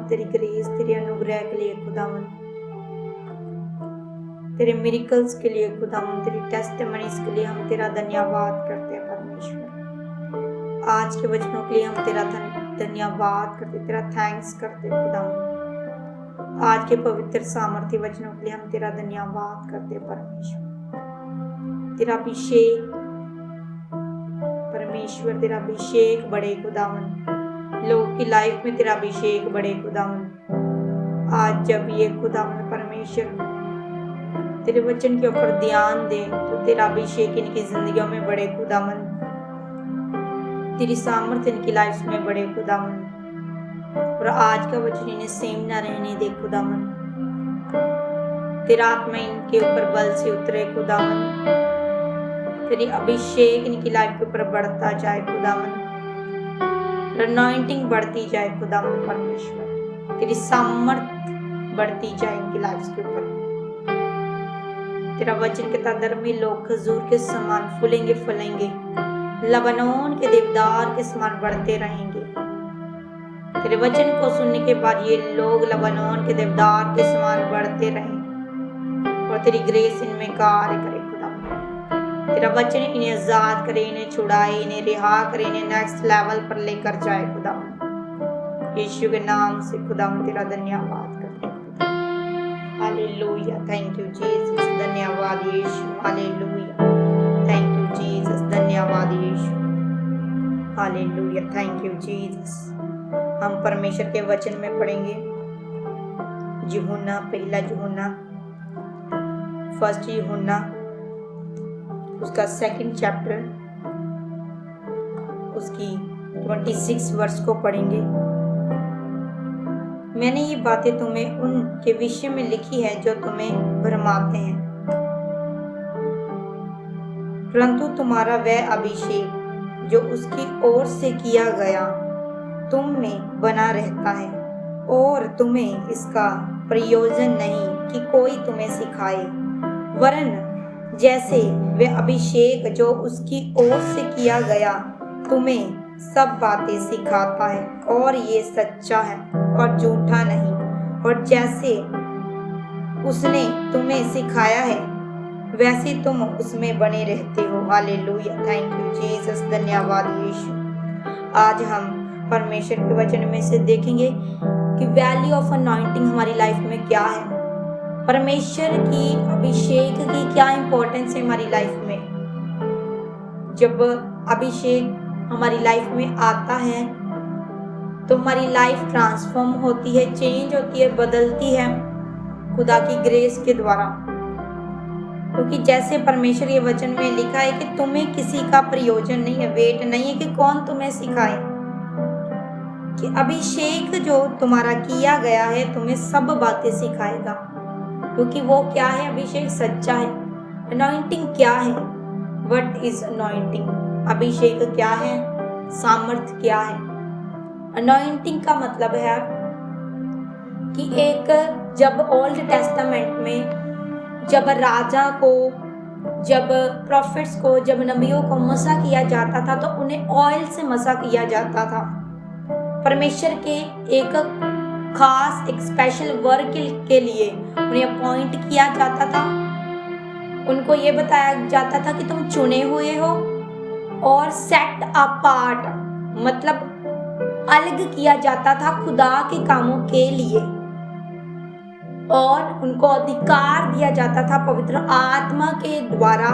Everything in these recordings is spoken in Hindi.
तेरी ग्रेस, तेरे अनुग्रह के लिए खुदावन, तेरे मिरेकल्स के लिए खुदावन, तेरी टेस्टिमनीज के लिए हम तेरा धन्यवाद करते हैं परमेश्वर। आज के वचनों के लिए हम तेरा धन्यवाद करते, तेरा थैंक्स करते खुदावन। आज के पवित्र सामर्थ्य वचनों के लिए हम तेरा धन्यवाद करते परमेश्वर। तेरा अभिषेक परमेश्वर, तेरा अभिषेक बढ़े खुदावन, लोगों की लाइफ में तेरा अभिषेक बढ़े खुदावन। आज जब ये खुदावन परमेश्वर तेरे वचन के ऊपर ध्यान दे तो तेरा अभिषेक इनकी जिंदगियों में बढ़े खुदावन, तेरी सामर्थ्य इनकी लाइफ में बढ़े खुदावन। और आज का वचन इन्हें सेम ना रहने दे खुदावन, तेरा आत्मा इनके ऊपर बल से उतरे खुदावन, तेरी अभिषेक इनकी लाइफ के ऊपर बढ़ता जाए खुदावन, अनॉइंटिंग बढ़ती जाए खुदावन परमेश्वर, तेरी सामर्थ बढ़ती जाए इनकी लाइफ के ऊपर। तेरा वचन के तादर में लोग खजूर के समान फूलेंगे फलेंगे, लबनोन के देवदार के समान बढ़ते रहेंगे। तेरे वचन को सुनने के बाद ये लोग लबनोन के देवदार के समान बढ़ते रहें और तेरी ग्रेस इनमें कार्य करे खुदावन। तेरा वचन इन्हें आजाद करे, इन्हें छुड़ाए, इन्हें रिहा करे, इन्हें नेक्स्ट लेवल पर लेकर जाए खुदावन। यीशु के नाम से खुदावन तेरा धन्यवाद करते हैं। हालेलुया, थैंक यू जीसस, धन्यवाद यीशु। हालेलुया, थैंक यू जीसस, धन्यवाद यीशु। हालेलुया, थैंक यू जीसस। हम परमेश्वर के वचन में पढ़ेंगे यूहन्ना, पहला यूहन्ना, फर्स्ट यूहन्ना, उसका सेकंड चैप्टर, उसकी 26 वर्ष को पढ़ेंगे। मैंने ये बातें तुम्हें उनके विषय में लिखी है जो तुम्हें भरमाते हैं, परंतु तुम्हारा वह अभिषेक जो उसकी ओर से किया गया तुम में बना रहता है, और तुम्हें इसका प्रयोजन नहीं कि कोई तुम्हें सिखाए, वरन जैसे वह अभिषेक जो उसकी ओर से किया गया तुम्हें सब बातें सिखाता है, और ये सच्चा है और झूठा नहीं, और जैसे उसने तुम्हें सिखाया है वैसे तुम उसमें बने रहते हो। हालेलुया, थैंक यू जीसस, धन्यवाद यीशु। आज हम परमेश्वर के वचन में से देखेंगे कि वैल्यू ऑफ अनॉइंटिंग हमारी लाइफ में क्या है, परमेश्वर की अभिषेक की क्या इंपॉर्टेंस है हमारी लाइफ में। जब अभिषेक हमारी लाइफ में आता है तो हमारी लाइफ ट्रांसफॉर्म होती है, चेंज होती है, बदलती है खुदा की ग्रेस के द्वारा। क्योंकि जैसे परमेश्वर ये वचन में लिखा है कि तुम्हें किसी का प्रयोजन नहीं है, वेट नहीं है कि कौन तुम्हें सिखाए, कि अभिषेक जो तुम्हारा किया गया है तुम्हें सब बातें सिखाएगा। क्योंकि वो क्या है, अभिषेक सच्चा है। अनॉइंटिंग क्या है, व्हाट इज अनॉइंटिंग, अभिषेक क्या है, सामर्थ क्या है। अनॉइंटिंग का मतलब है कि एक जब ओल्ड टेस्टामेंट में जब राजा को, जब प्रॉफिट्स को, जब नबियों को मसा किया जाता था तो उन्हें ऑयल से मसा किया जाता था। परमेश्वर के एक खास, एक स्पेशल वर्क के लिए उन्हें अपॉइंट किया जाता था। उनको ये बताया जाता था कि तुम चुने हुए हो और सेट अपार्ट, मतलब अलग किया जाता था खुदा के कामों के लिए, और उनको अधिकार दिया जाता था पवित्र आत्मा के द्वारा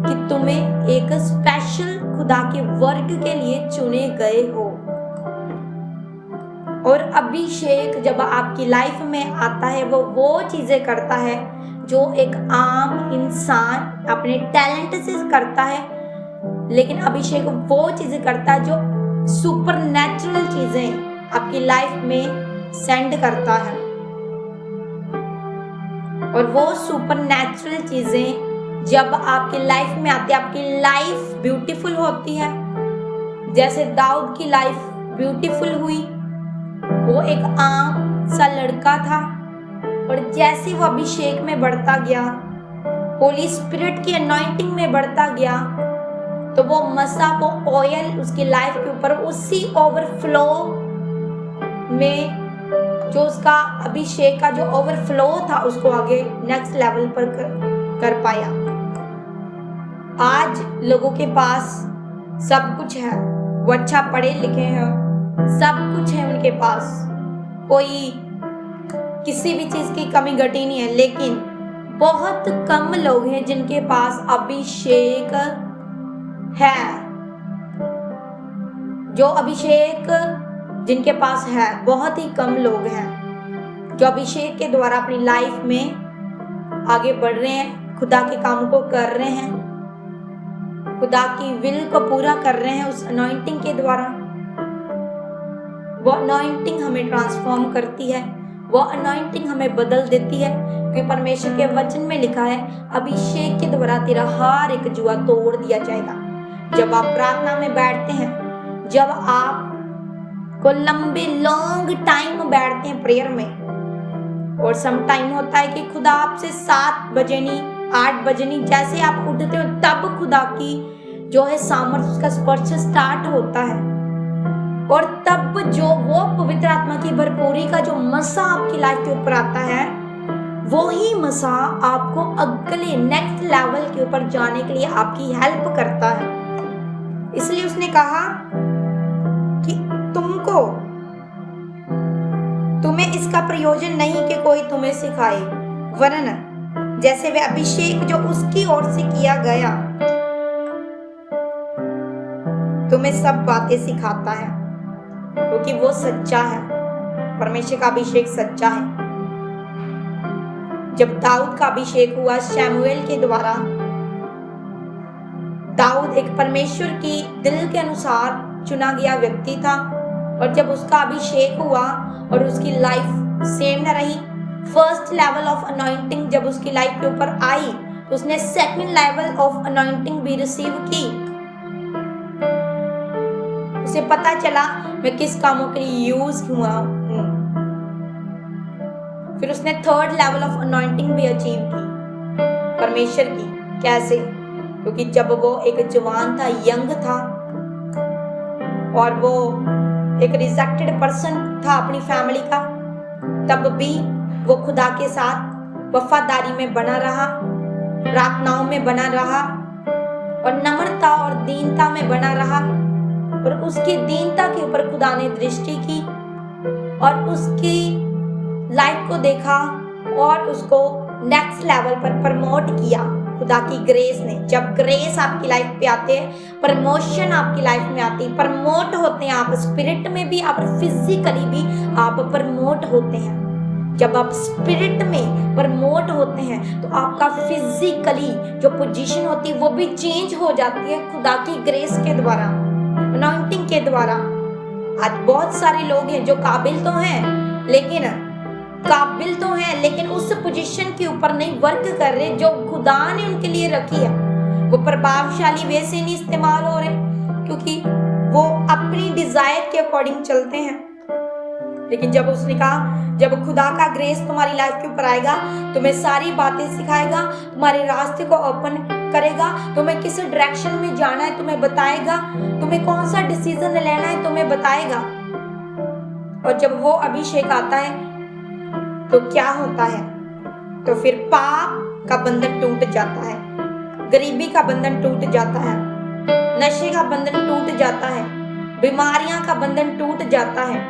कि तुम्हें एक स्पेशल खुदा के वर्क के लिए चुने गए हो। और अभिषेक जब आपकी लाइफ में आता है वो चीजें करता है जो एक आम इंसान अपने टैलेंट से करता है, लेकिन अभिषेक वो चीजें करता है जो सुपर नेचुरल चीजें आपकी लाइफ में सेंड करता है। और वो सुपर नेचुरल चीजें जब आपकी लाइफ में आती है, आपकी लाइफ ब्यूटीफुल होती है। जैसे दाऊद की लाइफ ब्यूटीफुल हुई, वो एक आम सा लड़का था, और जैसे वो अभिषेक में बढ़ता गया, होली स्पिरिट की अनॉइंटिंग में बढ़ता गया, तो वो मसा, वो ऑयल उसकी लाइफ के ऊपर उसी ओवरफ्लो में जो उसका अभिषेक का जो ओवरफ्लो था उसको आगे नेक्स्ट लेवल पर कर पाया। आज लोगों के पास सब कुछ है, वो अच्छा पढ़े लिखे हैं, सब कुछ है उनके पास, कोई किसी भी चीज की कमी घटी नहीं है, लेकिन बहुत कम लोग हैं जिनके पास अभिषेक है। जो अभिषेक जिनके पास है, बहुत ही कम लोग हैं जो अभिषेक के द्वारा अपनी लाइफ में आगे बढ़ रहे हैं, खुदा के काम को कर रहे हैं, खुदा की विल को पूरा कर रहे हैं उस अनॉइंटिंग के द्वारा। वो अनॉइंटिंग हमें ट्रांसफॉर्म करती है, वो अनॉइंटिंग हमें बदल देती है, क्योंकि परमेश्वर के वचन में लिखा है अभिषेक के द्वारा तेरा हर एक जुआ तोड़ दिया जाएगा। जब आप प्रार्थना में बैठते हैं, जब आप को लंबे लॉन्ग टाइम बैठते हैं प्रेयर में, और सम टाइम होता है कि खुदा आपसे 7 बजे नहीं 8 बजे नहीं, जैसे आप उठते हो तब खुदा की जो है सामर्थ्य, उसका स्पर्श स्टार्ट होता है, और तब जो वो पवित्र आत्मा की भरपूरी का जो मसा आपकी लाइफ के ऊपर आता है, वो ही मसा आपको अगले नेक्स्ट लेवल के ऊपर जाने के लिए आपकी हेल्प करता है। इसलिए उसने कहा कि तुम्हें इसका प्रयोजन नहीं कि कोई तुम्हें सिखाए, वरन जैसे वे अभिषेक जो उसकी ओर से किया गया तुम्हें सब बातें सिखाता है, क्योंकि वो सच्चा है। परमेश्वर का अभिषेक सच्चा है। जब दाऊद का अभिषेक हुआ शमूएल के द्वारा, दाऊद एक परमेश्वर की दिल के अनुसार चुना गया व्यक्ति था, और जब उसका अभिषेक हुआ और उसकी लाइफ सेम न रही, फर्स्ट लेवल ऑफ अनॉइंटिंग जब उसकी लाइफ के ऊपर आई तो उसने सेकंड लेवल ऑफ अनॉइंटिंग भी रिसीव की। उसे पता चला मैं किस कामों के लिए यूज हुआ हूं। फिर उसने थर्ड लेवल ऑफ अनॉइंटिंग भी अचीव की परमेश्वर की। कैसे? क्योंकि जब वो एक जवान था, यंग था, और वो एक रिजेक्टेड पर्सन था अपनी फैमिली का, तब भी वो खुदा के साथ वफादारी में बना रहा, प्रार्थनाओं में बना रहा, और नम्रता और दीनता में बना रहा, और उसकी दीनता के ऊपर खुदा ने दृष्टि की और उसकी लाइफ को देखा और उसको नेक्स्ट लेवल पर प्रमोट किया खुदा की ग्रेस ने। जब ग्रेस आपकी लाइफ पे आते हैं, प्रमोशन आपकी लाइफ में आती है, प्रमोट होते हैं आप स्पिरिट में भी और फिजिकली भी आप प्रमोट होते हैं। जब आप स्पिरिट में प्रमोट होते हैं तो आपका फिजिकली जो पोजीशन होती है वो भी चेंज हो जाती है खुदा की ग्रेस के द्वारा, अनॉइंटिंग के द्वारा। आज बहुत सारे लोग हैं जो काबिल तो हैं लेकिन उस पोजीशन के ऊपर नहीं वर्क कर रहे जो खुदा ने उनके लिए रखी है। वो प्रभावशाली वे से नहीं इस्तेमाल हो रहे क्योंकि वो अपनी डिजायर के अकॉर्डिंग चलते हैं। लेकिन जब उसने कहा जब खुदा का ग्रेस तुम्हारी लाइफ के ऊपर आएगा, तुम्हें सारी बातें सिखाएगा, तुम्हारे रास्ते को ओपन करेगा, तुम्हें किस डायरेक्शन में जाना है तुम्हें बताएगा, तुम्हें कौन सा डिसीजन लेना है तुम्हें बताएगा। और जब वो अभिषेक आता है तो क्या होता है? तो फिर पाप का बंधन टूट जाता है, गरीबी का बंधन टूट जाता है, नशे का बंधन टूट जाता है, बीमारियां का बंधन टूट जाता है।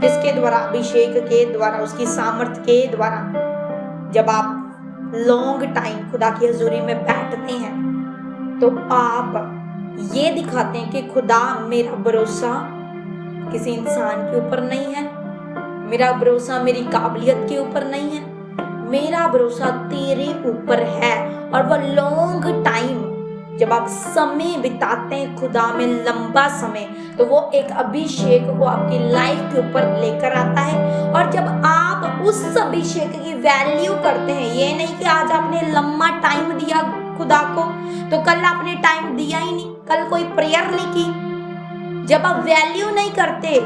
किसके द्वारा? अभिषेक के द्वारा, उसकी सामर्थ्य के द्वारा। जब आप लॉन्ग टाइम खुदा की हजूरी में बैठते हैं तो आप ये दिखाते हैं कि खुदा मेरा भरोसा किसी इंसान के ऊपर नहीं है, मेरा भरोसा मेरी काबिलियत के ऊपर नहीं है, मेरा भरोसा तेरे ऊपर है। और वो लॉन्ग टाइम जब आप समय बिताते हैं खुदा में, लंबा समय, तो वो एक अभिषेक को आपकी लाइफ के ऊपर लेकर आता है। और जब आप उस अभिषेक की वैल्यू करते हैं, ये नहीं कि आज आपने लंबा टाइम दिया खुदा को तो कल आपने टाइम दिया ही नहीं, कल कोई प्रेयर नहीं की। जब आप वैल्यू नहीं करते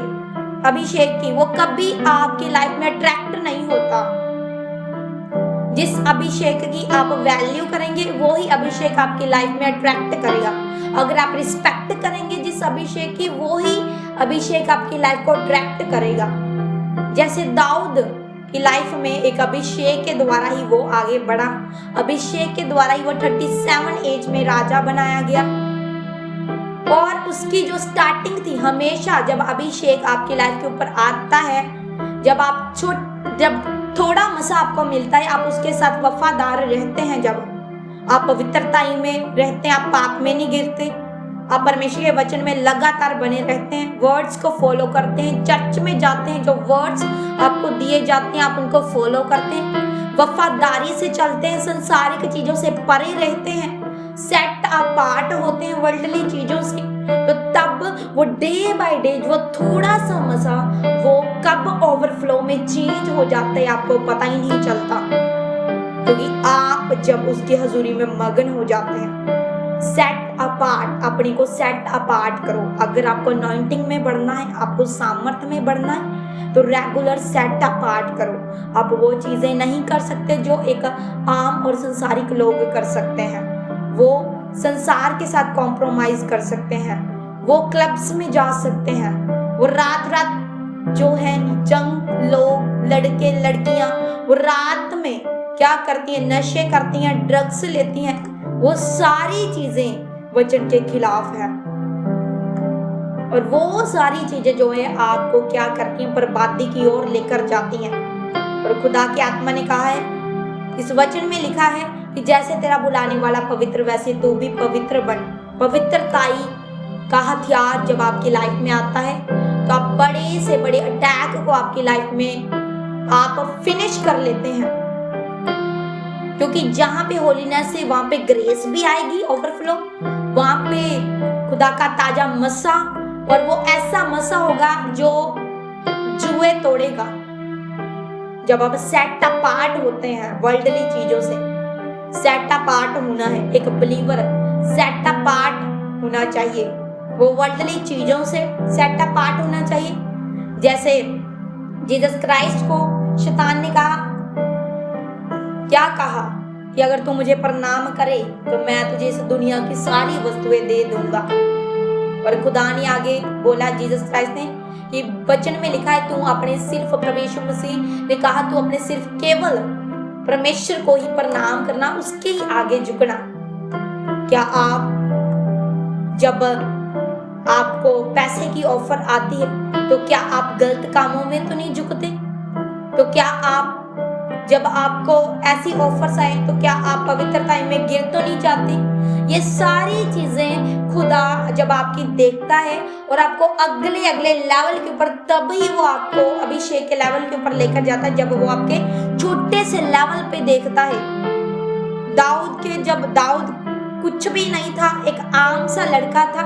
अभिषेक की, वो कभी आपकी लाइफ में अट्रैक्ट नहीं होता। जिस अभिषेक की आप वैल्यू करेंगे वो ही अभिषेक आपकी लाइफ में अट्रैक्ट करेगा। अगर आप रिस्पेक्ट करेंगे जिस अभिषेक की, वो ही अभिषेक आपकी लाइफ को अट्रैक्ट करेगा। जैसे दाऊद की लाइफ में एक अभिषेक के द्वारा ही वो आगे बढ़ा, अभिषेक के द्वारा ही वो 37 एज में राजा बनाया गया। और उसकी जो स्टार्टिंग थी, हमेशा जब अभिषेक आपकी लाइफ के ऊपर आता है, जब थोड़ा मसा आपको मिलता है, आप उसके साथ वफादार रहते हैं, जब आप पवित्रता में रहते हैं, आप पाप में नहीं गिरते, आप परमेश्वर के वचन में लगातार बने रहते हैं, वर्ड्स को फॉलो करते हैं, चर्च में जाते हैं, जो वर्ड्स आपको दिए जाते हैं आप उनको फॉलो करते हैं, वफादारी से चलते हैं, संसारिक चीजों से परे रहते हैं, सेट अपार्ट होते हैं वर्ल्डली चीजों से, तो तब वो डे बाय डे वो थोड़ा सा मसा वो कब ओवरफ्लो में चेंज हो जाता है आपको पता ही नहीं चलता, क्योंकि आप जब उसकी हजूरी में मगन हो जाते हैं। सेट अपार्ट, अपने को सेट अपार्ट करो। अगर आपको अनॉइंटिंग में बढ़ना है, आपको सामर्थ में बढ़ना है, तो रेगुलर सेट अपार्ट करो। आप वो चीजें नहीं कर सकते जो एक आम और संसारिक लोग कर सकते हैं। वो संसार के साथ कॉम्प्रोमाइज कर सकते हैं, वो क्लब्स में जा सकते हैं, वो रात जो है जंग लोग लड़के लड़कियां वो रात में क्या करती हैं, नशे करती हैं, ड्रग्स लेती हैं, वो सारी चीजें वचन के खिलाफ है। और वो सारी चीजें जो है आपको क्या करती हैं, बर्बादी की ओर लेकर जाती हैं। और खुदा की आत्मा ने कहा है, इस वचन में लिखा है कि जैसे तेरा बुलाने वाला पवित्र वैसे तू भी पवित्र बन। पवित्रताई का हथियार जब आपकी लाइफ में आता है तो आप बड़े से बड़े अटैक को आपकी लाइफ में आप फिनिश कर लेते हैं, क्योंकि जहां पे होलीनेस है वहां पे ग्रेस भी आएगी ओवरफ्लो, वहां पे खुदा का ताजा मसा, और वो ऐसा मसा होगा जो जुए तोड़ेगा। जब आप सेट अपार्ट होते हैं वर्ल्डली चीजों से, सेट अपार्ट होना है, एक बिलीवर सेट अपार्ट होना चाहिए, वो वर्ल्डली चीजों से सेट अपार्ट होना चाहिए। जैसे जीसस क्राइस्ट को शैतान ने कहा, क्या कहा कि अगर तू मुझे प्रणाम करे तो मैं तुझे इस दुनिया की सारी वस्तुएं दे दूंगा। और खुदा ने आगे बोला, जीसस क्राइस्ट ने, कि वचन में लिखा है, तू अपने सिर्फ प्रभु यीशु मसीह ने कहा, तू अपने सिर्फ केवल परमेश्वर को ही प्रणाम करना, उसके ही आगे झुकना। क्या आप जब आपको पैसे की ऑफर आती है तो क्या आप गलत कामों में तो नहीं झुकते? तो क्या आप जब आपको ऐसी ऑफर्स आए तो क्या आप पवित्रता में गिर तो नहीं जाते? ये सारी चीजें खुदा जब आपकी देखता है और आपको अगले लेवल के ऊपर, तभी वो आपको अभिषेक के लेवल के ऊपर लेकर जाता है, जब वो आपके छोटे से लेवल पे देखता है। जब दाऊद कुछ भी नहीं था, एक आम सा लड़का था,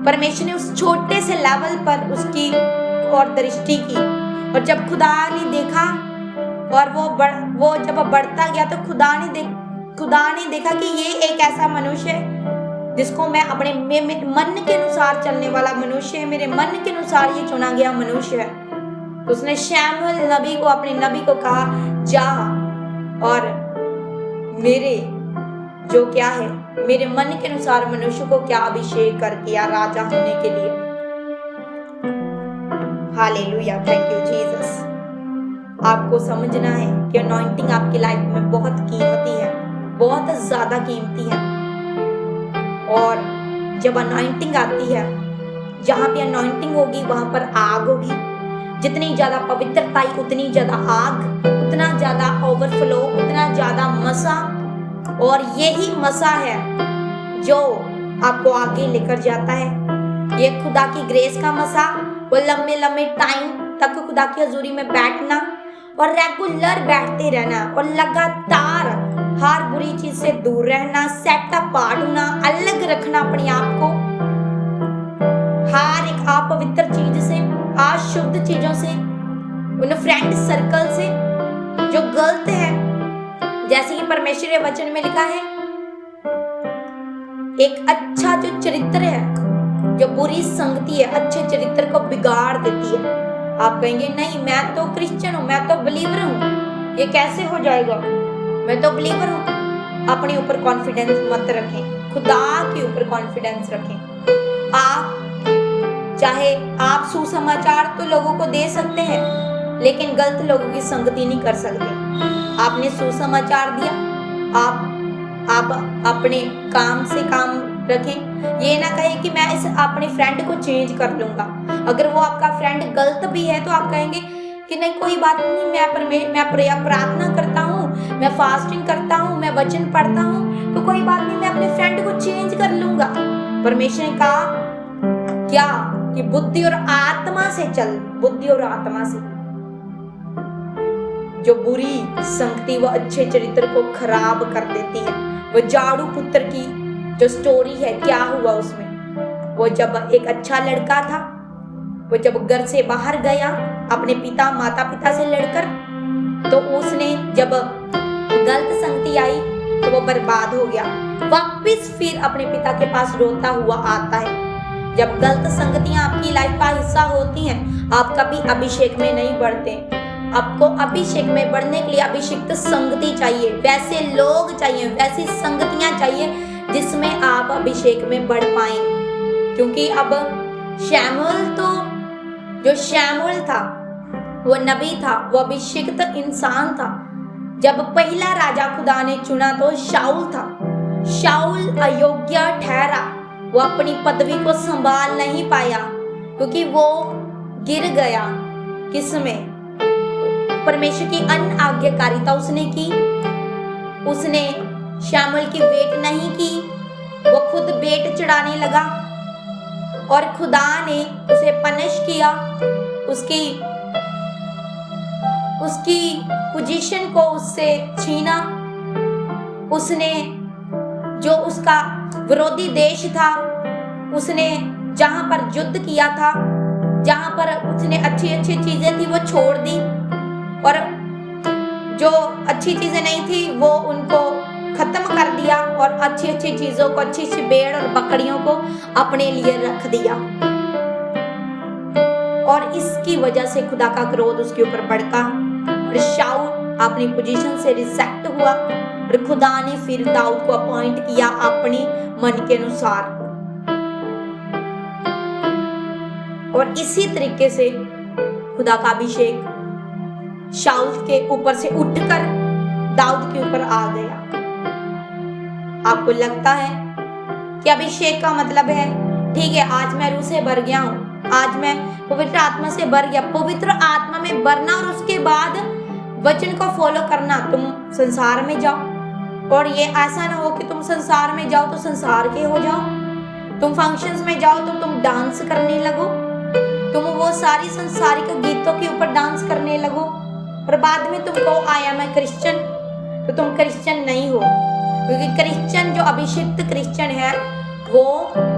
परमेश्वर ने उस छोटे से लेवल पर उसकी और दृष्टि की, और जब खुदा ने देखा और वो जब बढ़ता गया तो खुदा ने देखा कि ये एक ऐसा मनुष्य है जिसको मैं अपने मन के अनुसार चलने वाला मनुष्य है, मेरे मन के अनुसार ये चुना गया मनुष्य है। तो उसने शमूएल नबी को, अपने नबी को कहा, जा और मेरे जो क्या है, मेरे मन के अनुसार मनुष्य को क्या अभिषेक कर किया राजा होने के लिए। Hallelujah, thank you Jesus. आपको समझना है कि अनॉइंटिंग आपकी लाइफ में बहुत कीमती है, बहुत ज्यादा कीमती है। और जब अनॉइंटिंग आती है, जहां पे अनॉइंटिंग होगी वहां पर आग होगी। जितनी ज्यादा पवित्रता उतनी ज्यादा आग, उतना ज्यादा ओवरफ्लो, उतना ज्यादा मसा। और यही मसा है जो आपको आगे लेकर जाता है। ये खुदा की ग्रेस का मसा, वो लंबे लंबे टाइम तक खुदा की हजूरी में बैठना और रेगुलर बैठते रहना और लगातार हर बुरी चीज से दूर रहना, सेट अपार्ट होना, अलग रखना अपने आप को हर एक अपवित्र चीज से, अशुद्ध चीजों से, उन फ्रेंड सर्कल से जो गलत है। जैसे कि परमेश्वर के वचन में लिखा है, एक अच्छा जो चरित्र है, जो बुरी संगति है अच्छे चरित्र को बिगाड़ देती है। आप कहेंगे नहीं, मैं तो क्रिश्चियन हूं, मैं तो बिलीवर हूं, ये कैसे हो जाएगा, मैं तो बिलीवर हूं। अपने ऊपर कॉन्फिडेंस मत रखें, खुदा के ऊपर कॉन्फिडेंस रखें। आप चाहे आप सुसमाचार तो लोगों को दे सकते हैं, लेकिन गलत लोगों की संगति नहीं कर सकते। आपने सुसमाचार दिया, आप अपने काम से काम रखें। ये ना कहें कि मैं इस अपने फ्रेंड को चेंज कर लूंगा। अगर वो आपका फ्रेंड गलत भी है तो आप कहेंगे कि नहीं कोई बात नहीं, मैं प्रार्थना करता हूँ, मैं फास्टिंग करता हूँ, मैं वचन पढ़ता हूँ, तो कोई बात नहीं, मैं अपने फ्रेंड को चेंज कर लूंगा। परमेश्वर ने कहा क्या कि बुद्धि और आत्मा से चल। बुद्धि और आत्मा से जो बुरी संगति वो अच्छे चरित्र को खराब कर देती है। वो जाड़ू पुत्र की जो स्टोरी है, क्या हुआ उसमें? वो जब एक अच्छा लड़का था, वो जब घर से बाहर गया अपने माता पिता से लड़कर, तो उसने जब गलत संगति आई तो वो बर्बाद हो गया। वापिस फिर अपने पिता के पास रोता हुआ आता है। जब गलत संगतियां आपकी लाइफ का हिस्सा होती हैं, आप कभी अभिषेक में नहीं बढ़ते। आपको अभिषेक में बढ़ने के लिए अभिषिक्त संगति चाहिए, वैसे लोग चाहिए, वैसी संगतियां चाहिए जिसमें आप अभिषेक में बढ़ पाए। क्योंकि अब जो शैमुएल था वो नबी था, वो अभिषिक्त इंसान था। जब पहला राजा खुदा ने चुना तो शाऊल था। शाऊल अयोग्य ठहरा, वो अपनी पदवी को संभाल नहीं पाया क्योंकि वो गिर गया। किसमें? परमेश्वर की अनआज्ञाकारिता उसने की। उसने शमूएल की वेट नहीं की, वो खुद वेट चढ़ाने लगा और खुदा ने उसे पनिश किया। उसकी पोजीशन को उससे छीना। उसने जो उसका विरोधी देश था, उसने जहां पर युद्ध किया था, जहां पर उसने अच्छी अच्छी चीजें थी वो छोड़ दी और जो अच्छी चीजें नहीं थी वो उनको खत्म कर दिया और अच्छी अच्छी चीजों को, अच्छी अच्छी भेड़ और बकरियों को अपने लिए रख दिया। और इसकी वजह से खुदा का क्रोध उसके ऊपर भड़का और शाऊल अपनी पोजीशन से रिजेक्ट हुआ और खुदा ने फिर दाऊद को अपॉइंट किया अपनी मन के अनुसार। और इसी तरीके से खुदा का अभिषेक शाऊल के ऊपर से उठकर दाऊद के ऊपर आ गया। आपको लगता है कि अभिषेक का मतलब है ठीक है आज मैं रूह से भर गया हूं, आज मैं पवित्र आत्मा से भर गया। पवित्र आत्मा में भरना और उसके बाद वचन को फॉलो करना, तुम संसार में जाओ और ये ऐसा ना हो कि तुम संसार में जाओ तो संसार के हो जाओ, तुम फंक्शंस में जाओ तो तुम डांस करने लगो, तुम वो सारी संसारिक गीतों के ऊपर डांस करने लगो और बाद में तुमको आया मैं क्रिश्चियन, तो तुम क्रिश्चियन नहीं हो। क्योंकि क्रिश्चियन जो अभिषिक्त क्रिश्चियन है वो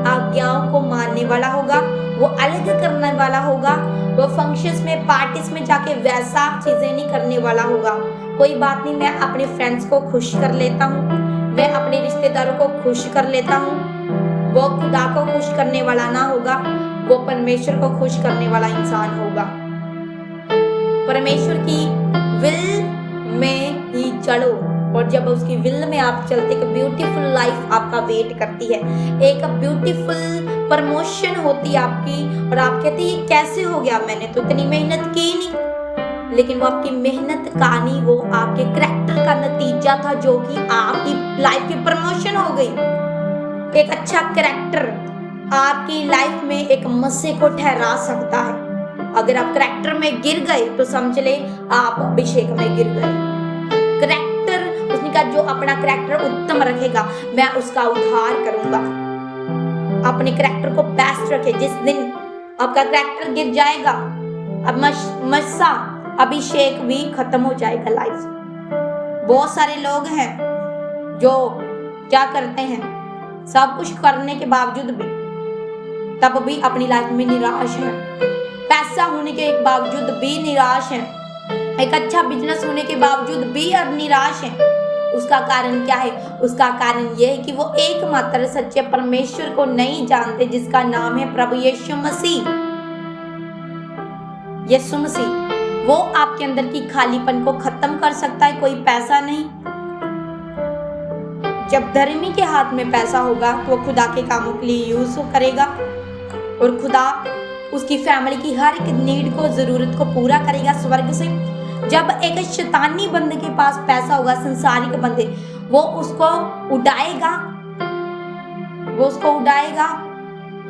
आज्ञाओं को मानने वाला होगा, वो अलग करने वाला होगा, वो फंक्शंस में पार्टीज में जाके वैसा चीजें नहीं करने वाला होगा। कोई बात नहीं, मैं अपने फ्रेंड्स को खुश कर लेता हूँ, मैं अपने रिश्तेदारों को खुश कर लेता हूँ। वो खुदा को खुश करने वाला ना होगा, वो परमेश्वर को खुश करने वाला इंसान होगा। परमेश्वर की विल में ही चलो और जब उसकी विल में आप चलते एक ब्यूटीफुल लाइफ आपका वेट करती है, एक ब्यूटीफुल प्रमोशन होती है आपकी और आप कहते हैं कैसे हो गया, मैंने तो इतनी मेहनत की नहीं। लेकिन वो आपकी मेहनत का नहीं, वो आपके करैक्टर का नतीजा था जो कि आपकी लाइफ की प्रमोशन हो गई। एक अच्छा करैक्टर आपकी लाइफ में एक मस्से को ठहरा सकता है। अगर आप करैक्टर में गिर गए तो समझ ले आप अभिषेक में गिर गए। करैक्टर उसका जो अपना करैक्टर उत्तम रखेगा, मैं उसका उद्धार करूंगा। अपने करैक्टर को बेस्ट रखे। जिस दिन आपका करैक्टर गिर जाएगा, अब मस्सा अभिषेक भी खत्म हो जाएगा लाइफ से। बहुत सारे लोग हैं जो क्या करते हैं, सब कुछ करने के बावजूद भी तब भी अपनी लाइफ में निराश है, पैसा होने के बावजूद भी निराश है, एक अच्छा बिजनेस होने के बावजूद भी अब निराश है। उसका कारण क्या है? उसका कारण यह है कि वो एकमात्र सच्चे परमेश्वर को नहीं जानते जिसका नाम है प्रभु यीशु मसीह। यीशु मसीह वो आपके अंदर की खालीपन को खत्म कर सकता है, कोई पैसा नहीं। जब धर्मी के हाथ में पैसा होगा तो वो खुदा के कामों के लिए यूज करेगा और खुदा उसकी फैमिली की हर एक नीड को, जरूरत को पूरा करेगा स्वर्ग से। जब एक शैतानी बंदे के पास पैसा होगा, संसारिक बंदे, वो उसको उड़ाएगा,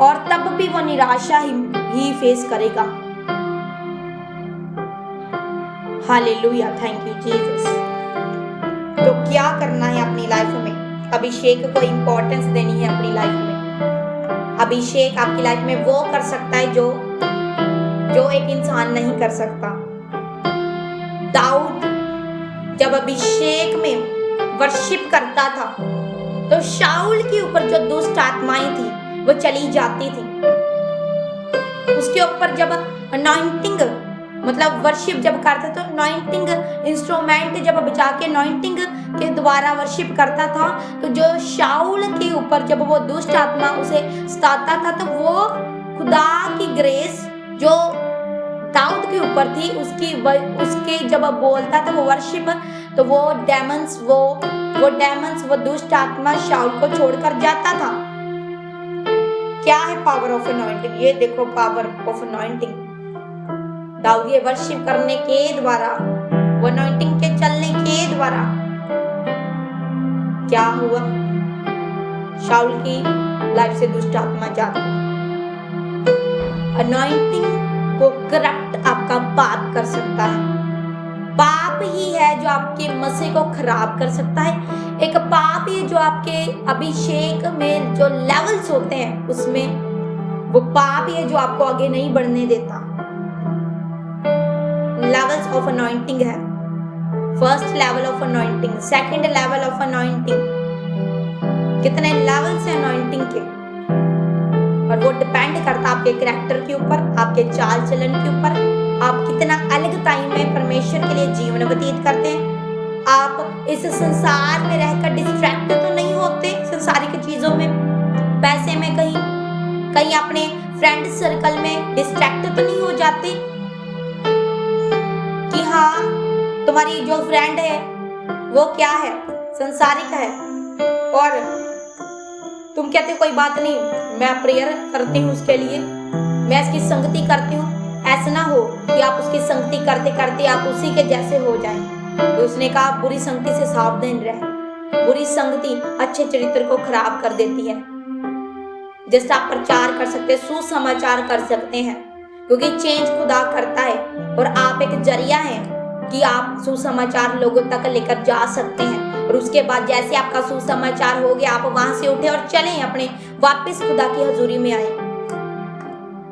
और तब भी वो निराशा ही फेस करेगा। Hallelujah, thank you Jesus. तो क्या करना है अपनी लाइफ में? अभिषेक को इंपॉर्टेंस देनी है अपनी लाइफ में। अभिषेक आपकी लाइफ में वो कर सकता है जो एक इंसान नहीं कर सकता। दाऊद जब अभिषेक में वर्शिप करता था तो शाऊल के ऊपर जो दुष्ट आत्माएं थी वो चली जाती थी। उसके ऊपर जब अनॉइंटिंग मतलब वर्शिप जब करता तो अनॉइंटिंग इंस्ट्रूमेंट जब बजा के अनॉइंटिंग के द्वारा वर्शिप करता था, तो जो शाऊल के ऊपर जब वो दुष्ट आत्मा उसे सताता था तो वो खुदा की ग्रेस जो दाऊद के ऊपर थी उसके जब बोलता था वो वर्शिप, तो वो डेमंस वो दुष्ट आत्मा शाऊल को छोड़कर जाता था। क्या है पावर ऑफ अनॉइंटिंग? ये देखो पावर ऑफ अनॉइंटिंग। दाऊद ये वर्शिप करने के द्वारा, वो अनॉइंटिंग के चलने के द्वारा क्या हुआ? शाऊल की लाइफ से दुष्ट आत्मा जाती। अनॉइंटिंग को करप्ट आपका पाप कर सकता है। पाप ही है जो आपके मसीह को खराब कर सकता है। एक पाप ही जो आपके अभिषेक में जो लेवल्स होते हैं उसमें वो पाप ही है जो आपको आगे नहीं बढ़ने देता। लेवल्स ऑफ अनॉइंटिंग है। First level of anointing, second level of anointing. कितने लेवल्स हैं अनॉइंटिंग के? और वो डिपेंड करता है आपके कैरेक्टर के ऊपर, आपके चाल चलन के ऊपर, आप कितना अलग टाइम में परमेश्वर के लिए जीवन व्यतीत करते हैं। आप इस संसार में रहकर डिस्ट्रैक्ट तो नहीं होते संसारिक चीजों में, पैसे में, कहीं अपने फ्रेंड सर्कल में डिस्ट्रैक्ट तो नहीं हो जाते कि हाँ तुम्हारी जो फ्रेंड है वो क्या है, संसारिक है, और तुम कहते हो कोई बात नहीं, मैं प्रेयर करती हूँ उसके लिए, मैं इसकी संगति करती हूँ। ऐसा ना हो कि आप उसकी संगति करते करते आप उसी के जैसे हो जाएं। तो उसने कहा बुरी संगति से सावधान रहे। बुरी संगति अच्छे चरित्र को खराब कर देती है। जैसे आप प्रचार कर सकते हैं, सुसमाचार कर सकते हैं, क्योंकि चेंज खुदा करता है और आप एक जरिया हैं कि आप सुसमाचार लोगों तक लेकर जा सकते हैं। और उसके बाद जैसे आपका सुसमाचार हो गया, आप वहां से उठे और चलें, अपने वापस खुदा की हजूरी में आए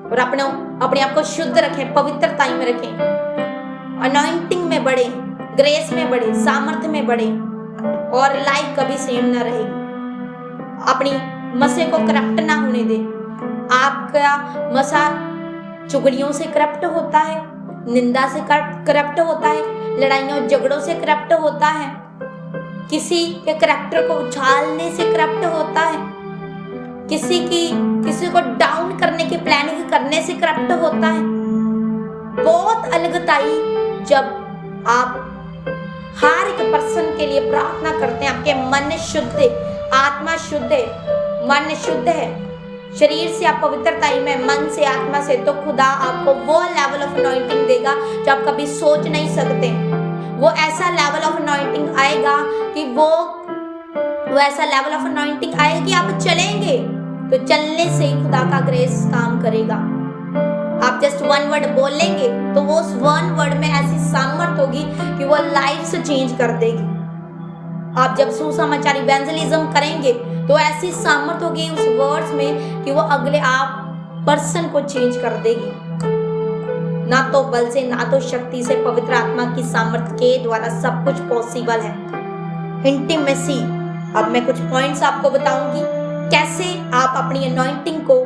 और अपने आप को शुद्ध रखें, पवित्रता में रखें, अनॉइंटिंग में बढ़े, ग्रेस में बढ़े, सामर्थ्य में बढ़े, और लाइफ कभी सेम ना रहेगी। अपनी मसीह को करप्ट ना होने दे। आपका मसा चुगलियों से करप्ट होता है, निंदा से करप्ट होता है, लड़ाइयों झगड़ों से करप्ट होता है, किसी के करैक्टर को उछालने से करप्ट होता है, किसी को डाउन करने की प्लानिंग करने से करप्ट होता है। बहुत अलगताई जब आप हर एक पर्सन के लिए प्रार्थना करते हैं, आपके मन शुद्ध है, आत्मा शुद्ध है, मन शुद्ध है, शरीर से आप पवित्रता में, मन से, आत्मा से, तो खुदा आपको वो लेवल ऑफ अनॉइंटिंग देगा जो आप कभी सोच नहीं सकते। वो ऐसा लेवल ऑफ अनॉइंटिंग आएगा कि वो ऐसा लेवल ऑफ अनॉइंटिंग आएगा कि आप चलेंगे तो चलने से खुदा का ग्रेस काम करेगा। आप जस्ट वन वर्ड बोलेंगे तो वो उस वन वर्ड में ऐसी सामर्थ होगी कि वो लाइफ से चेंज कर देगी। आप जब सुसमाचार इवेंजलिज्म करेंगे तो ऐसी सामर्थ होगी उस वर्ड्स में कि वो अगले आप पर्सन को चेंज कर देगी। ना तो बल से, ना तो शक्ति से, पवित्र आत्मा की सामर्थ के द्वारा सब कुछ पॉसिबल है। इंटीमेसी, अब मैं कुछ पॉइंट्स आपको बताऊंगी कैसे आप अपनी अनॉइंटिंग को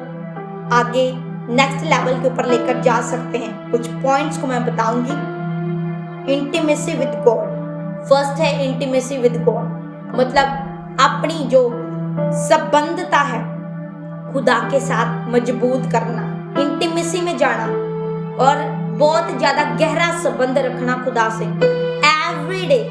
आगे नेक्स्ट लेवल के ऊपर लेकर जा सकते हैं। कुछ पॉइंट्स को मैं बताऊंगी। इंटीमेसी विद गॉड, फर्स्ट है इंटीमेसी विद गॉड, मतलब अपनी जो संबंधता है खुदा के साथ मजबूत करना, इंटीमेसी में जाना और बहुत ज्यादा गहरा संबंध रखना खुदा से। एवरीडे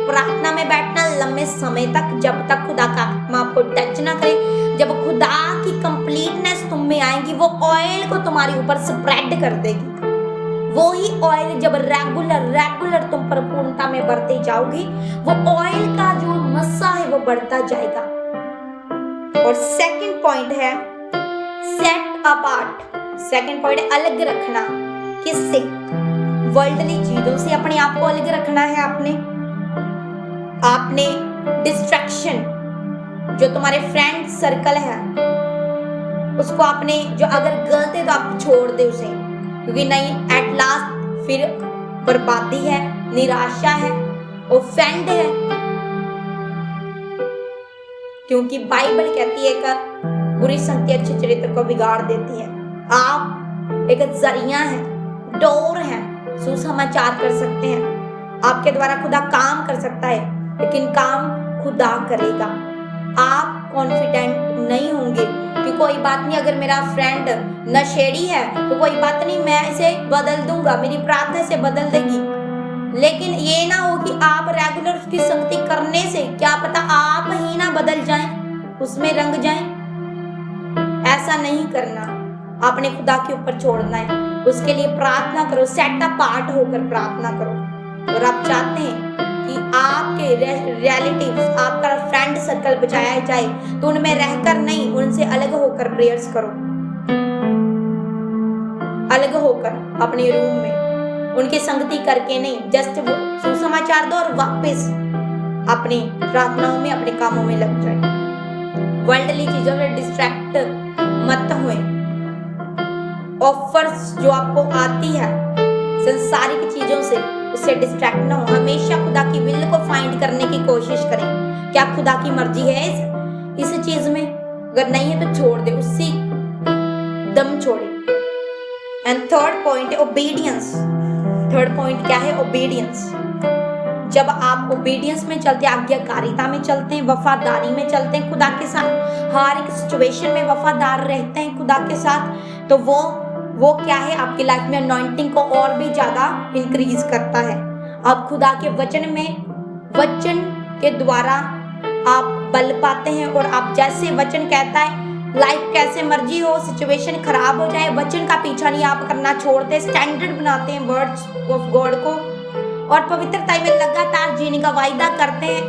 प्रार्थना में बैठना लंबे समय तक, जब तक खुदा का आत्मा आपको टच ना करे, जब खुदा की कंप्लीटनेस तुम में आएंगी वो ऑयल को तुम्हारे ऊपर स्प्रेड कर देगी। वो ही ऑयल जब रेगुलर तुम परिपूर्णता में बढ़ते जाओगे, वो ऑयल का जो मस्सा है वो बढ़ता जाएगा। और सेकंड पॉइंट है सेट अपार्ट। सेकंड पॉइंट है अलग रखना। किससे? वर्ल्डली चीजों से अपने आप को अलग रखना है। आपने डिस्ट्रैक्शन, जो तुम्हारे फ्रेंड सर्कल है उसको आपने, जो अगर गलत है तो आप छोड़ दे उसे, क्योंकि नहीं एट लास्ट फिर बर्बादी है, निराशा है, ऑफेंड है। क्योंकि बाइबल कहती है कि बुरी संगति अच्छे चरित्र को बिगाड़ देती है। आप एक जरिया है, डोर है, सुसमाचार कर सकते हैं। आपके द्वारा खुदा काम कर सकता है, लेकिन काम खुदा करेगा। आप कॉन्फिडेंट नहीं होंगे कि कोई बात नहीं, अगर मेरा फ्रेंड नशेड़ी है तो कोई बात नहीं, मैं इसे बदल दूंगा, मेरी प्रार्थना से बदल देगी। लेकिन ये ना हो कि आप रेगुलर उसकी संगति करने से क्या पता आप ही ना बदल जाएं, उसमें रंग जाएं। ऐसा नहीं करना, आपने खुदा के ऊपर छोड़ना है। उसके लिए प्रार्थना करो, सेट अपार्ट होकर प्रार्थना करो। और आप चाहते हैं कि आपके रिलेटिव्स, आपका फ्रेंड सर्कल बचाया जाए, तो उनमें रहकर नहीं, उनसे अलग होकर प्रेयर्स करो। अलग होकर अपने रूम में उनकी संगति करके नहीं, जस्ट वो सुसमाचार दो और वापस अपनी प्रार्थनाओं में, अपने कामों में लग जाए। वर्ल्डली चीजों में डिस्ट्रैक्ट मत हुए। ऑफर्स जो आपको आती है संसारिक चीजों से, उससे डिस्ट्रैक्ट ना हो। हमेशा खुदा की विल को फाइंड करने की कोशिश करें। क्या खुदा की मर्जी है इस चीज में? अगर नहीं है तो छोड़ दे, उसी दम छोड़े। एंड थर्ड पॉइंट है ओबीडियंस। थर्ड पॉइंट क्या है? ओबीडियंस। जब आप ओबीडियंस में चलते हैं, आज्ञाकारिता में चलते हैं, वफादारी में चलते हैं खुदा के साथ, हर एक सिचुएशन में वफादार रहते हैं खुदा के साथ, तो वो क्या है? आपकी लाइफ में अनॉइंटिंग को और भी ज्यादा इंक्रीज करता है। आप खुदा के वचन के द्वारा आप बल पाते हैं, और आप जैसे वचन कहता है, लाइफ कैसे मर्जी हो, सिचुएशन खराब हो जाए, वचन का पीछा नहीं आप करना छोड़ते, स्टैंडर्ड बनाते हैं वर्ड्स ऑफ गॉड को, और पवित्रता में लगातार जीने का वायदा करते हैं।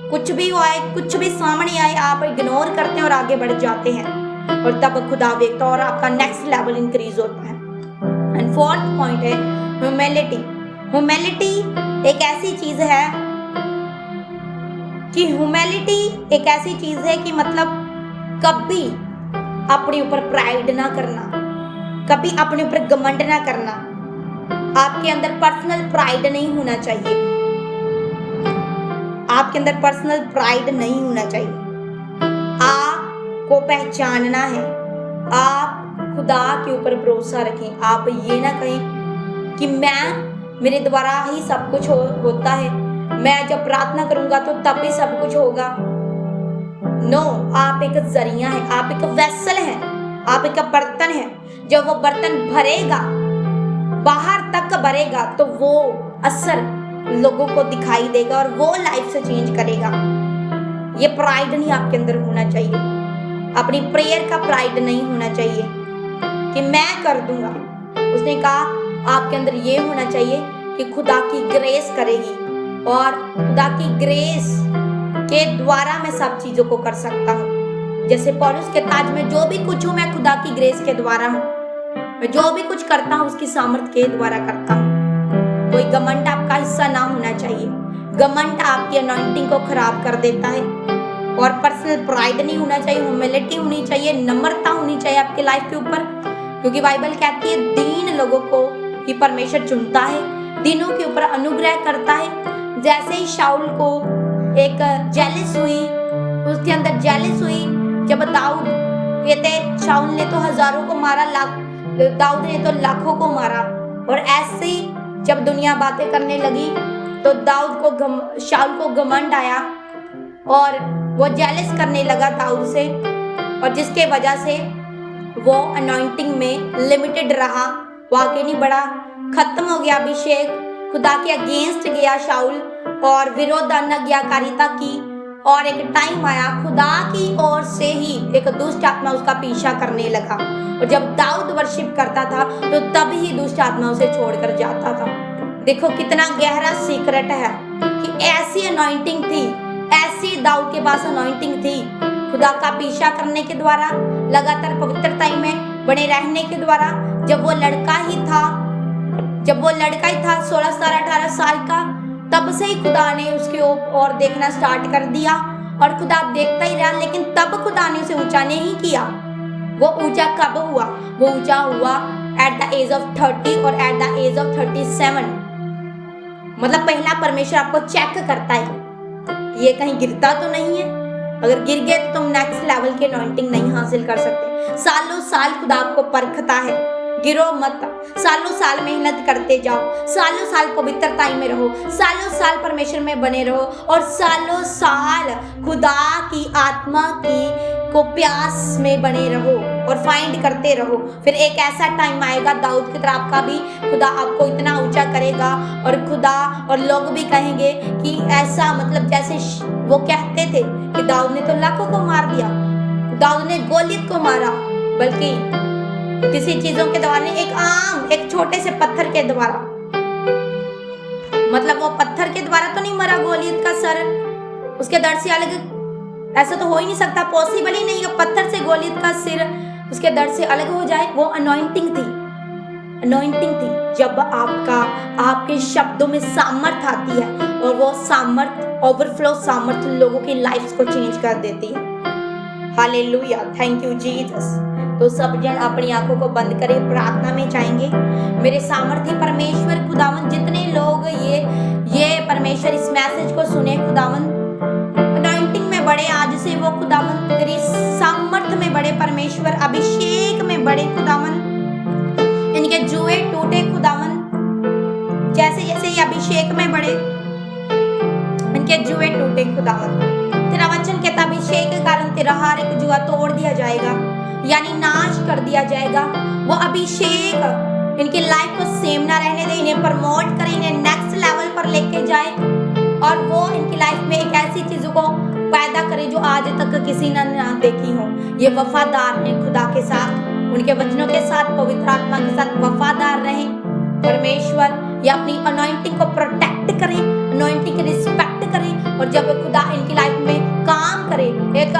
कुछ भी हो आए, कुछ भी सामने आए, आप इग्नोर करते हैं और आगे बढ़ जाते हैं, और तब खुदा देखता है और आपका नेक्स्ट लेवल इंक्रीज होता है। एंड फोर्थ पॉइंट है ह्यूमिलिटी। ह्यूमिलिटी एक ऐसी चीज है कि मतलब कभी अपने ऊपर प्राइड ना करना, कभी अपने ऊपर घमंड ना करना। आपके अंदर पर्सनल प्राइड नहीं होना चाहिए। आपके अंदर पर्सनल प्राइड नहीं होना चाहिए। आपको पहचानना है, आप खुदा के ऊपर भरोसा रखें। आप ये ना कहें कि मेरे द्वारा ही सब कुछ होता है, मैं जब प्रार्थना करूंगा तो तब भी सब कुछ होगा। नो, आप एक जरिया है, आप एक वेसल है, आप एक बर्तन है। जब वो बर्तन भरेगा, बाहर तक भरेगा, तो वो असर लोगों को दिखाई देगा और वो लाइफ से चेंज करेगा। ये प्राइड नहीं आपके अंदर होना चाहिए। अपनी प्रेयर का प्राइड नहीं होना चाहिए कि मैं कर दूंगा। उसने कहा आपके अंदर ये होना चाहिए कि खुदा की ग्रेस करेगी, और खुदा की ग्रेस के द्वारा मैं सब चीजों को कर सकता हूँ। जैसे पौलुस के ताज में जो भी कुछ हूँ मैं खुदा की ग्रेस के द्वारा हूँ। मैं जो भी कुछ करता हूँ उसकी सामर्थ के द्वारा करता हूँ। कोई घमंड आपका हिस्सा ना होना चाहिए। घमंड आपकी अनॉइंटिंग को खराब कर देता है। और पर्सनल प्राइड नहीं होना चाहिए, ह्यूमिलिटी होनी चाहिए, नम्रता होनी चाहिए आपकी लाइफ के ऊपर, क्योंकि बाइबल कहती है दीन लोगों को ही परमेश्वर चुनता है, दीनों के ऊपर अनुग्रह करता है। जैसे ही शाऊल को एक जेलिस हुई, उसके अंदर जेलिस हुई, जब दाऊद कहते शाऊल ने तो हजारों को मारा, दाऊद ने तो लाखों को मारा, और ऐसे ही जब दुनिया बातें करने लगी तो शाऊल को घमंड आया और वो जेलस करने लगा दाऊद से, और जिसके वजह से वो अनॉइंटिंग में लिमिटेड रहा, वो आगे नहीं बढ़ा, खत्म हो गया अभिषेक, खुदा के अगेंस्ट गया शाऊल और विरोध अज्ञाकारिता की, और एक टाइम आया खुदा की ओर से ही एक दुष्ट आत्मा उसका पीछा करने लगा, और जब दाऊद वर्शिप करता था तो तब ही दुष्ट आत्मा उसे छोड़कर जाता था। देखो कितना गहरा सीक्रेट है कि ऐसी अनॉइंटिंग थी, ऐसी दाऊद के पास अनॉइंटिंग थी, खुदा का पीछा करने के द्वारा, लगातार पवित्रता में बने रहने के द्वारा। जब वो लड़का ही था 16, 17, 18 साल का, तब से ही खुदा ने उसके ओर देखना स्टार्ट कर दिया, और खुदा देखता ही रहा। लेकिन तब खुदा ने उसे ऊंचा नहीं किया। वो ऊंचा कब हुआ? वो ऊंचा हुआ एट द एज ऑफ 30 और एट द एज ऑफ 37। मतलब पहला परमेश्वर आपको चेक करता है, ये कहीं गिरता तो नहीं है। अगर गिर गए तो तुम नेक्स्ट लेवल की अनॉइंटिंग नहीं हासिल कर सकते। सालों साल खुदा आपको परखता है, गिरो मत, सालों साल मेहनत करते जाओ, सालों साल पवित्रता में रहो, सालों साल परमेश्वर में बने रहो, और सालों साल खुदा की आत्मा की को प्यास में बने रहो और फाइंड करते रहो। फिर एक ऐसा टाइम आएगा दाऊद की तरह आपका भी खुदा आपको इतना ऊंचा करेगा, और खुदा और लोग भी कहेंगे कि ऐसा, मतलब जैसे वो कहते थे कि दाऊद ने तो लाखों को मार दिया, दाऊद ने गोलियत को मारा, बल्कि किसी चीजों के द्वारा, एक छोटे से पत्थर के द्वारा। मतलब वो पत्थर के द्वारा तो नहीं मरा गोलियत का सर, उसके दर्द से अलग, ऐसा तो हो ही नहीं सकता, पॉसिबल ही नहीं है पत्थर से गोलियत का सिर उसके दर्द से अलग हो जाए। वो अनॉइंटिंग थी। जब आपके शब्दों में सामर्थ आती है, और वो सामर्थ, ओवरफ्लो सामर्थ लोगों की लाइफ को चेंज कर देती है। Hallelujah, thank you Jesus. तो सब जन अपनी आंखों को बंद करें, प्रार्थना में जाएंगे। मेरे सामर्थ्य परमेश्वर खुदावन, जितने लोग ये परमेश्वर इस मैसेज को सुने खुदावन, अनॉइंटिंग में बड़े आज से वो खुदावन, तेरी सामर्थ में बड़े परमेश्वर, अभिषेक में बड़े खुदावन, इनके जुए टूटे खुदावन, जैसे जैसे ये अभिषेक में बड़े, इनके जुए टूटे खुदावन। तेरा वचन कहता अभिषेक के कारण तेरा हर एक जुआ तोड़ दिया जाएगा, यानी नाश कर दिया जाएगा। वो अभिषेक इनकी लाइफ को सेम ना रहने दे, इन्हें प्रमोट करे, इन्हें नेक्स्ट लेवल पर लेके जाए, और वो इनकी लाइफ में एक ऐसी चीजों को पैदा करे जो आज तक किसी ने ना देखी हो। ये वफादार हैं खुदा के साथ, उनके वचनों के साथ, पवित्र आत्मा के साथ वफादार रहें। परमेश्वर ये अपनी अनॉइंटिंग को प्रोटेक्ट करें, अनॉइंटिंग की रिस्पेक्ट करें, और जब खुदा इनकी लाइफ में काम करे, एक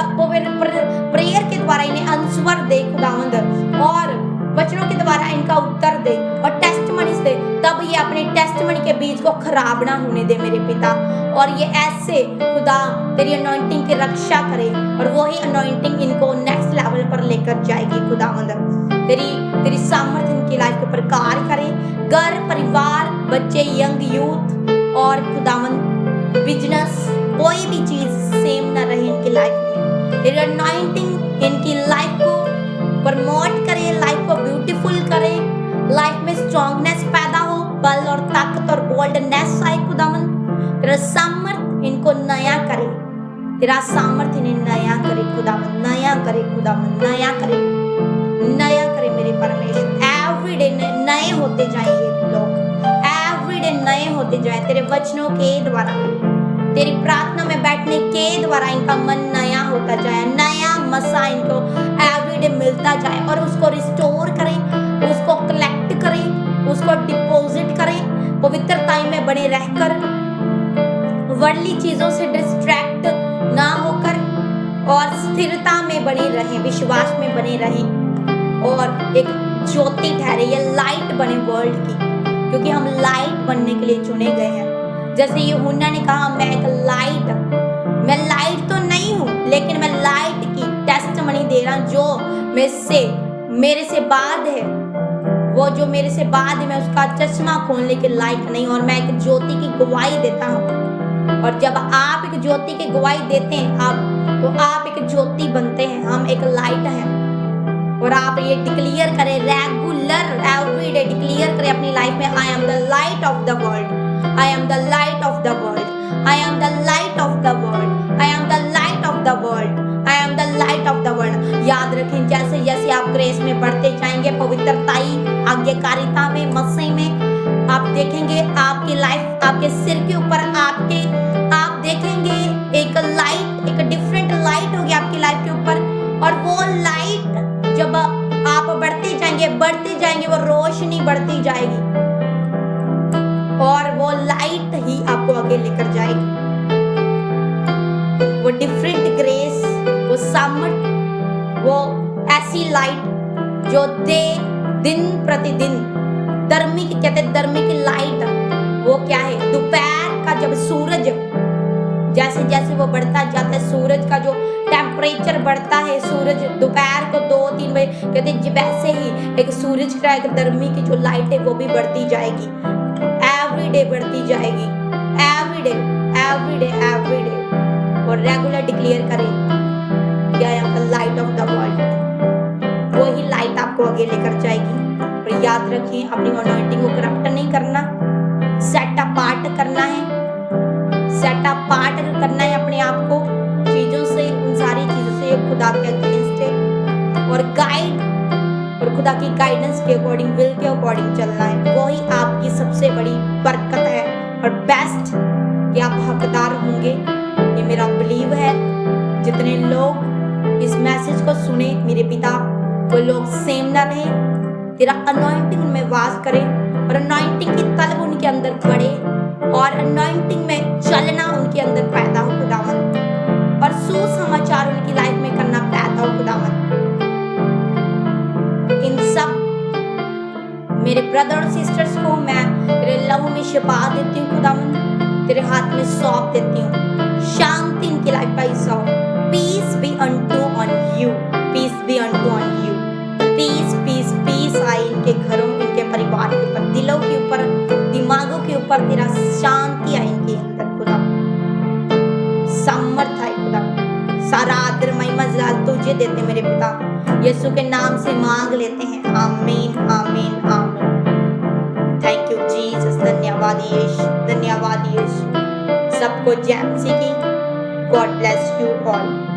प्रेयर के द्वारा इन्हें आंसर दे खुदावंद, और वचनों के द्वारा इनका उत्तर दे, और टेस्टमनीज दे, तब ये अपने टेस्टमनी के बीज को खराब ना होने दे मेरे पिता। और ये ऐसे खुदा तेरी अनॉइंटिंग की रक्षा करे, और वही अनॉइंटिंग इनको नेक्स्ट लेवल पर लेकर जाएगी खुदावंद। तेरी सामर्थ्य इनकी लाइफ के ऊपर कार्य करे, घर, परिवार, बच्चे, यंग यूथ, और खुदावंद बिजनेस, कोई भी चीज सेम ना रहे इनकी लाइफ में। तेरी अनॉइंटिंग इनकी लाइफ को प्रमोट करे, लाइफ को ब्यूटीफुल करे, लाइफ में स्ट्रॉन्गनेस पैदा हो, बल और ताकत और बोल्डनेस आए खुदावन। तेरा सामर्थ इनको नया करे, तेरा सामर्थ इन्हें नया करे खुदावन, नया करे खुदावन, नया करे मेरे परमेश्वर। एवरीडे नए होते जाए ये लोग, एवरीडे नए होते जाए तेरे वचनों के द्वारा, तेरी प्रार्थना में बैठने के द्वारा इनका मन नया होता जाए, नया मसा इनको एवरीडे मिलता जाए, और उसको रिस्टोर करें, उसको कलेक्ट करें, उसको डिपॉजिट करें, पवित्रता में बने रहकर, वर्ल्डली चीजों से डिस्ट्रैक्ट ना होकर, और स्थिरता में बने रहें, विश्वास में बने रहें, और एक ज्योति ठहरे, ये लाइट बने वर्ल्ड की, क्योंकि हम लाइट बनने के लिए चुने गए हैं। जैसे यूहन्ना ने कहा मैं लाइट तो नहीं हूँ, लेकिन मैं लाइट की टेस्टमनी दे रहा हूँ। जो मेरे से बाद है, वो जो मेरे से बाद है, मैं उसका चश्मा खोलने के लायक नहीं, और मैं एक ज्योति की गवाही देता हूँ। और जब आप एक ज्योति की गवाही देते हैं तो आप एक ज्योति बनते हैं, हम एक लाइट हैं। और आप ये डिक्लेयर करें रेगुलर, एवरीडे डिक्लेयर करें अपनी लाइफ में, I am the light of the world, I am the light of the world, I am the light of the world, I am the light of the world, I am the light of the world. याद रखें, जैसे जैसे आप ग्रेस में बढ़ते जाएंगे, पवित्रताई, आज्ञाकारिता में, मसीह में, आप देखेंगे आपकी लाइफ, आपके सिर के ऊपर आप देखेंगे एक लाइट जाएंगे, बढ़ते जाएंगे, वो रोशनी बढ़ती जाएगी और वो लाइट ही आपको आगे लेकर जाएगी। वो डिफरेंट ग्रेस, वो सामर्थ, वो ऐसी लाइट जो दे दिन प्रतिदिन धर्मी की, कहते धर्मी की लाइट वो क्या है, दोपहर का जब सूरज जैसे जैसे वो बढ़ता जाता है, सूरज का जो टेम्परेचर बढ़ता है, सूरज दोपहर को 2-3 बजे कहते वैसे ही एक सूरज का एक गर्मी की जो लाइट है वो भी बढ़ती जाएगी, एवरीडे बढ़ती जाएगी, एवरीडे एवरीडे एवरीडे। और रेगुलर डिक्लेयर करें कि I am the light of the world. वही लाइट आपको आगे लेकर जाएगी। और याद रखिए अपनी अनॉइंटिंग को करप्ट नहीं करना, सेट अपार्ट करना है, सेट अपार्ट करना है अपने आप को चीजों से, उन सारी चीजों से खुदा के अगेंस्ट है, और गाइड और खुदा की गाइडेंस के अकॉर्डिंग, विल के अकॉर्डिंग चलना है। वही आपकी सबसे बड़ी बरकत है और बेस्ट कि आप हकदार होंगे। ये मेरा बिलीव है। जितने लोग इस मैसेज को सुने मेरे पिता, वो लोग सेम ना रहे, तेरा अनॉइंटिंग में वास करे और अनॉइंटिंग की तलब उनके अंदर बढ़े और अनॉइंटिंग में चलना उनके अंदर पैदा हो खुदावन, और सुसमाचार उनकी लाइफ में करना पैदा हो खुदावन। इन सब मेरे ब्रदर और सिस्टर्स को मैं तेरे लहू में शिफा देती हूँ खुदावन, तेरे हाथ में सौंप देती हूँ। शांति इनकी लाइफ पर सौ, peace be unto on you, peace be unto on you, peace peace peace आए इनके घरों, इनके परिवार के ऊपर, दिलों के ऊपर, दिमागों के ऊपर तेरा शांति आए इनके अंदर खुदा, सामर्थ आए खुदा। सारा आदर महिमा जलाल तुझे देते मेरे पिता, यीशु के नाम से मांग लेते हैं, आमीन आमीन आमीन। थैंक यू जीसस, धन्यवाद यीशु, धन्यवाद यीशु। सबको जय मसीह की। God bless you all.